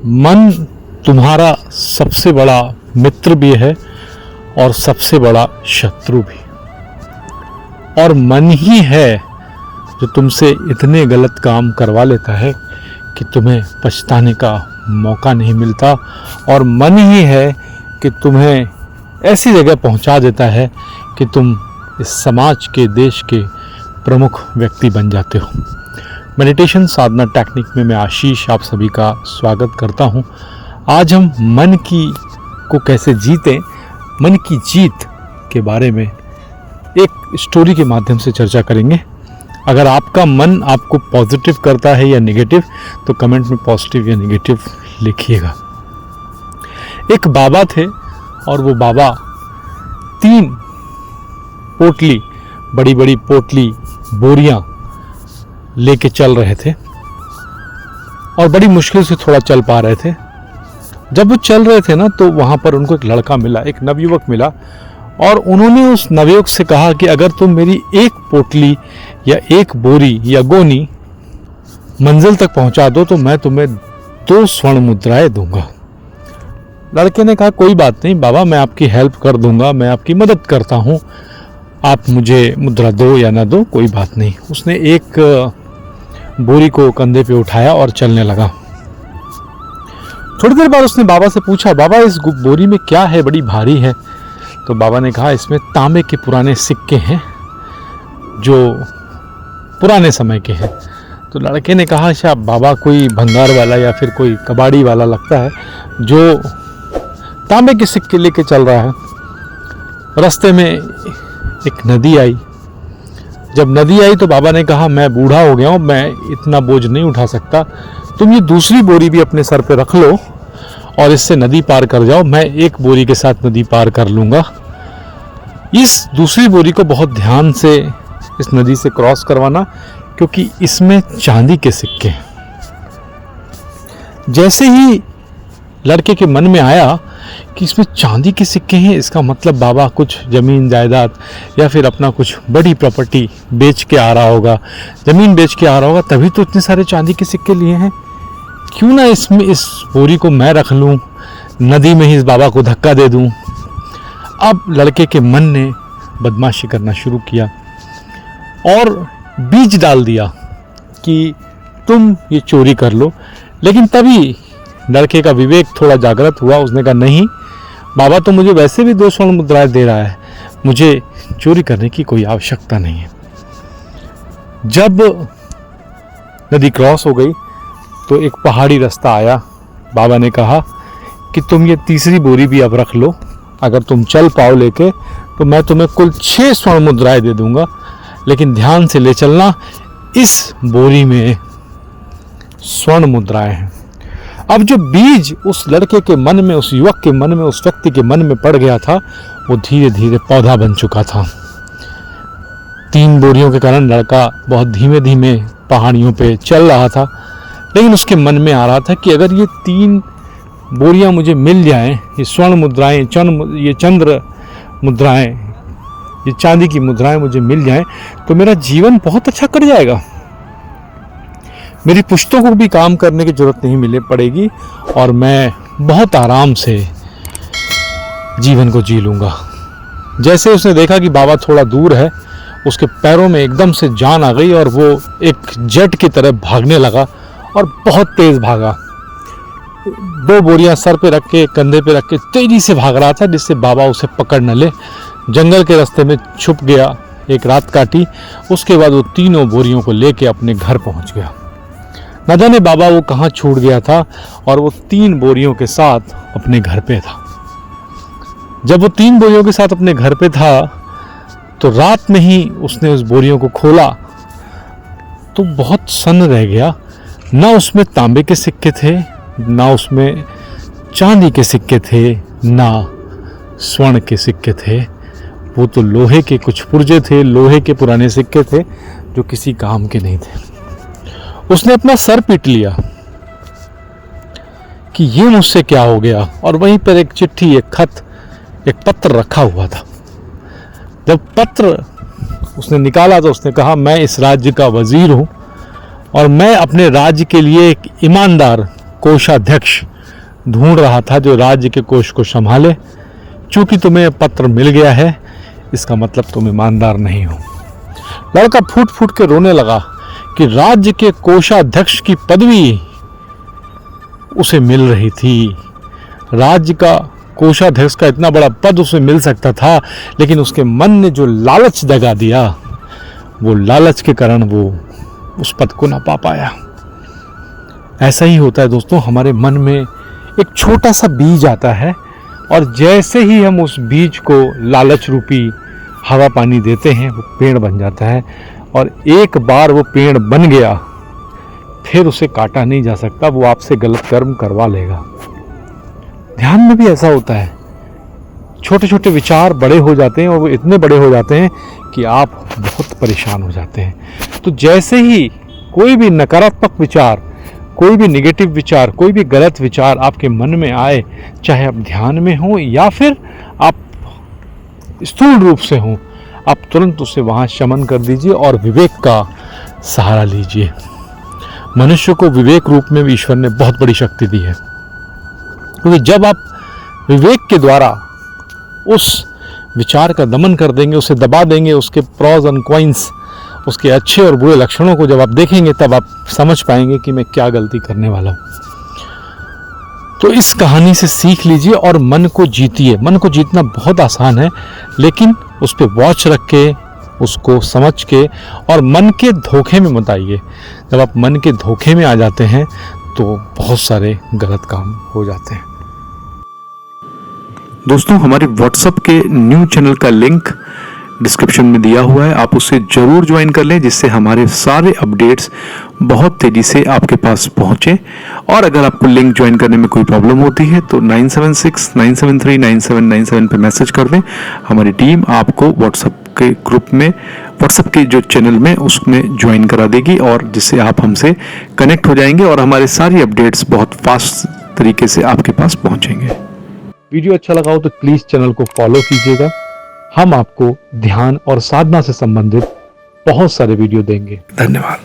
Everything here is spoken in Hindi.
मन तुम्हारा सबसे बड़ा मित्र भी है और सबसे बड़ा शत्रु भी, और मन ही है जो तुमसे इतने गलत काम करवा लेता है कि तुम्हें पछताने का मौका नहीं मिलता, और मन ही है कि तुम्हें ऐसी जगह पहुंचा देता है कि तुम इस समाज के, देश के प्रमुख व्यक्ति बन जाते हो। मेडिटेशन साधना टेक्निक में मैं आशीष आप सभी का स्वागत करता हूं। आज हम मन को कैसे जीतें, मन की जीत के बारे में एक स्टोरी के माध्यम से चर्चा करेंगे। अगर आपका मन आपको पॉजिटिव करता है या नेगेटिव, तो कमेंट में पॉजिटिव या नेगेटिव लिखिएगा। एक बाबा थे और वो बाबा 3 पोटली, बड़ी बड़ी पोटली, बोरियां लेके चल रहे थे और बड़ी मुश्किल से थोड़ा चल पा रहे थे। जब वो चल रहे थे ना, तो वहां पर उनको एक लड़का मिला, एक नवयुवक मिला, और उन्होंने उस नवयुवक से कहा कि अगर तुम मेरी एक पोटली या एक बोरी या गोनी मंजिल तक पहुंचा दो तो मैं तुम्हें 2 स्वर्ण मुद्राएं दूंगा। लड़के ने कहा कोई बात नहीं बाबा, मैं आपकी हेल्प कर दूंगा, मैं आपकी मदद करता हूं, आप मुझे मुद्रा दो या ना दो कोई बात नहीं। उसने एक बोरी को कंधे पे उठाया और चलने लगा। थोड़ी देर बाद उसने बाबा से पूछा, बाबा इस बोरी में क्या है, बड़ी भारी है। तो बाबा ने कहा इसमें तांबे के पुराने सिक्के हैं जो पुराने समय के हैं। तो लड़के ने कहा अच्छा बाबा कोई भंगार वाला या फिर कोई कबाड़ी वाला लगता है जो तांबे के सिक्के लेके चल रहा है। रास्ते में एक नदी आई। जब नदी आई तो बाबा ने कहा मैं बूढ़ा हो गया हूँ, मैं इतना बोझ नहीं उठा सकता, तुम ये दूसरी बोरी भी अपने सर पे रख लो और इससे नदी पार कर जाओ, मैं एक बोरी के साथ नदी पार कर लूँगा। इस दूसरी बोरी को बहुत ध्यान से इस नदी से क्रॉस करवाना, क्योंकि इसमें चांदी के सिक्के हैं। जैसे ही लड़के के मन में आया कि इसमें चांदी के सिक्के हैं, इसका मतलब बाबा कुछ ज़मीन जायदाद या फिर अपना कुछ बड़ी प्रॉपर्टी बेच के आ रहा होगा, ज़मीन बेच के आ रहा होगा, तभी तो इतने सारे चांदी के सिक्के लिए हैं। क्यों ना इसमें इस बोरी को मैं रख लूं, नदी में ही इस बाबा को धक्का दे दूं। अब लड़के के मन ने बदमाशी करना शुरू किया और बीज डाल दिया कि तुम ये चोरी कर लो। लेकिन तभी लड़के का विवेक थोड़ा जागृत हुआ। उसने कहा नहीं बाबा, तो मुझे वैसे भी 2 स्वर्ण मुद्राएं दे रहा है, मुझे चोरी करने की कोई आवश्यकता नहीं है। जब नदी क्रॉस हो गई तो एक पहाड़ी रास्ता आया। बाबा ने कहा कि तुम ये तीसरी बोरी भी अब रख लो, अगर तुम चल पाओ लेके तो मैं तुम्हें कुल 6 स्वर्ण मुद्राएं दे दूंगा, लेकिन ध्यान से ले चलना, इस बोरी में स्वर्ण मुद्राएं हैं। अब जो बीज उस लड़के के मन में, उस युवक के मन में, उस व्यक्ति के मन में पड़ गया था, वो धीरे धीरे पौधा बन चुका था। 3 बोरियों के कारण लड़का बहुत धीमे धीमे पहाड़ियों पे चल रहा था, लेकिन उसके मन में आ रहा था कि अगर ये 3 बोरियां मुझे मिल जाएं, ये स्वर्ण मुद्राएं, ये चंद्र मुद्राएं, ये चांदी की मुद्राएं मुझे मिल जाएं, तो मेरा जीवन बहुत अच्छा कट जाएगा। मेरी पुश्तों को भी काम करने की जरूरत नहीं मिले पड़ेगी और मैं बहुत आराम से जीवन को जी लूँगा। जैसे उसने देखा कि बाबा थोड़ा दूर है, उसके पैरों में एकदम से जान आ गई और वो एक जेट की तरह भागने लगा और बहुत तेज भागा। 2 बोरियां सर पे रख के, कंधे पे रख के तेजी से भाग रहा था, जिससे बाबा उसे पकड़ न ले। जंगल के रास्ते में छुप गया, एक रात काटी। उसके बाद वो 3 बोरियों को लेके अपने घर पहुंच गया। न जाने बाबा वो कहाँ छूट गया था और वो 3 बोरियों के साथ अपने घर पे था। जब वो 3 बोरियों के साथ अपने घर पे था तो रात में ही उसने उस बोरियों को खोला तो बहुत सन्न रह गया। ना उसमें तांबे के सिक्के थे, ना उसमें चांदी के सिक्के थे, ना स्वर्ण के सिक्के थे। वो तो लोहे के कुछ पुर्जे थे, लोहे के पुराने सिक्के थे जो किसी काम के नहीं थे। उसने अपना सर पीट लिया कि ये मुझसे क्या हो गया, और वहीं पर एक चिट्ठी, एक खत, एक पत्र रखा हुआ था। जब पत्र उसने निकाला तो उसने कहा मैं इस राज्य का वजीर हूं और मैं अपने राज्य के लिए एक ईमानदार कोषाध्यक्ष ढूंढ रहा था जो राज्य के कोष को संभाले। चूंकि तुम्हें पत्र मिल गया है, इसका मतलब तुम ईमानदार नहीं हो। लड़का फूट फूट के रोने लगा कि राज्य के कोषाध्यक्ष की पदवी उसे मिल रही थी। राज्य का कोषाध्यक्ष का इतना बड़ा पद उसे मिल सकता था, लेकिन उसके मन ने जो लालच जगा दिया, वो लालच के कारण वो उस पद को ना पा पाया। ऐसा ही होता है दोस्तों, हमारे मन में एक छोटा सा बीज आता है और जैसे ही हम उस बीज को लालच रूपी हवा पानी देते हैं, वो पेड़ बन जाता है। और एक बार वो पेड़ बन गया, फिर उसे काटा नहीं जा सकता, वो आपसे गलत कर्म करवा लेगा। ध्यान में भी ऐसा होता है, छोटे छोटे विचार बड़े हो जाते हैं और वो इतने बड़े हो जाते हैं कि आप बहुत परेशान हो जाते हैं। तो जैसे ही कोई भी नकारात्मक विचार, कोई भी नेगेटिव विचार, कोई भी गलत विचार आपके मन में आए, चाहे आप ध्यान में हो या फिर आप स्थूल रूप से हो, आप तुरंत उसे वहाँ शमन कर दीजिए और विवेक का सहारा लीजिए। मनुष्य को विवेक रूप में ईश्वर ने बहुत बड़ी शक्ति दी है, क्योंकि जब आप विवेक के द्वारा उस विचार का दमन कर देंगे, उसे दबा देंगे, उसके प्रॉज एंड कॉइंस, उसके अच्छे और बुरे लक्षणों को जब आप देखेंगे, तब आप समझ पाएंगे कि मैं क्या गलती करने वाला हूँ। तो इस कहानी से सीख लीजिए और मन को जीतिए। मन को जीतना बहुत आसान है, लेकिन उस पर वॉच रख के, उसको समझ के, और मन के धोखे में मत आइए। जब आप मन के धोखे में आ जाते हैं तो बहुत सारे गलत काम हो जाते हैं। दोस्तों, हमारे व्हाट्सएप के न्यू चैनल का लिंक डिस्क्रिप्शन में दिया हुआ है, आप उसे जरूर ज्वाइन कर लें, जिससे हमारे सारे अपडेट्स बहुत तेजी से आपके पास पहुंचे। और अगर आपको लिंक ज्वाइन करने में कोई प्रॉब्लम होती है तो 9769739797 पे मैसेज कर दें। हमारी टीम आपको व्हाट्सएप के ग्रुप में, व्हाट्सएप के जो चैनल में, उसमें ज्वाइन करा देगी, और जिससे आप हमसे कनेक्ट हो जाएंगे और हमारे सारी अपडेट्स बहुत फास्ट तरीके से आपके पास पहुंचेंगे। वीडियो अच्छा लगा हो तो प्लीज चैनल को फॉलो कीजिएगा। हम आपको ध्यान और साधना से संबंधित बहुत सारे वीडियो देंगे। धन्यवाद।